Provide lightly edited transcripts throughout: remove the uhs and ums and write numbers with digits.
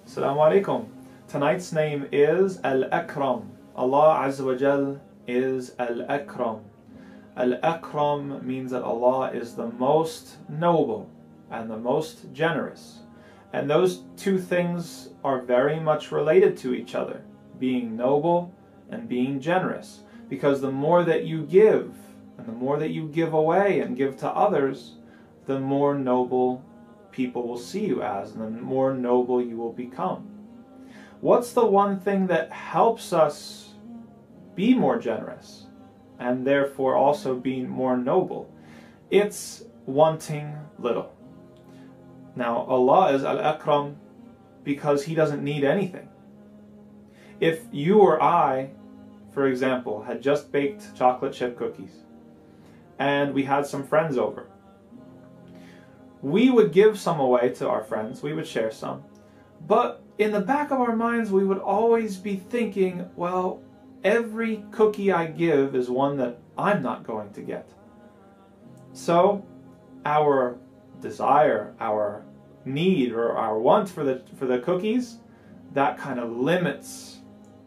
Assalamu alaikum. Tonight's name is el-Ekrem. Allah Azza wa Jal is el-Ekrem. El-Ekrem means that Allah is the most noble and the most generous. And those two things are very much related to each other, being noble and being generous. Because the more that you give, and the more that you give away and give to others, the more noble people will see you as, and the more noble you will become. What's the one thing that helps us be more generous, and therefore also being more noble? It's wanting little. Now, Allah is al-Ekrem because He doesn't need anything. If you or I, for example, had just baked chocolate chip cookies, and we had some friends over, we would give some away to our friends, we would share some, but in the back of our minds we would always be thinking, well, every cookie I give is one that I'm not going to get. So our desire, our need, or our want for the cookies, that kind of limits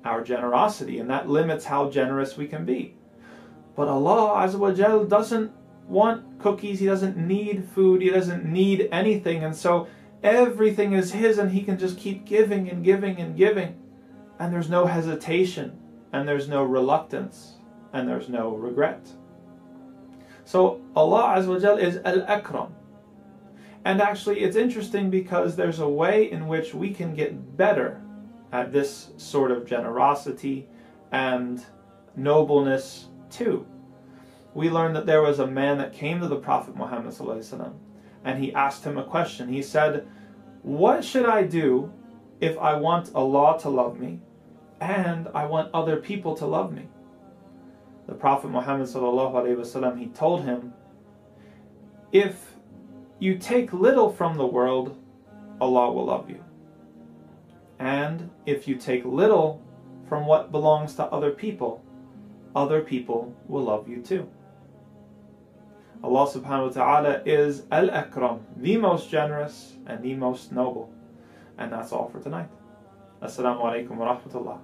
our generosity, and that limits how generous we can be. But Allah Azza wa Jal doesn't want cookies, He doesn't need food, He doesn't need anything, and so everything is His, and He can just keep giving and giving and giving, and there's no hesitation, and there's no reluctance, and there's no regret. So Allah Azza wa Jal is al-Ekrem. And actually it's interesting because there's a way in which we can get better at this sort of generosity and nobleness too. We learned that there was a man that came to the Prophet Muhammad ﷺ, and he asked him a question. He said, what should I do if I want Allah to love me and I want other people to love me? The Prophet Muhammad ﷺ, he told him, if you take little from the world, Allah will love you. And if you take little from what belongs to other people will love you too. Allah subhanahu wa ta'ala is al-Ekrem, the most generous and the most noble. And that's all for tonight. Assalamu alaikum wa rahmatullah.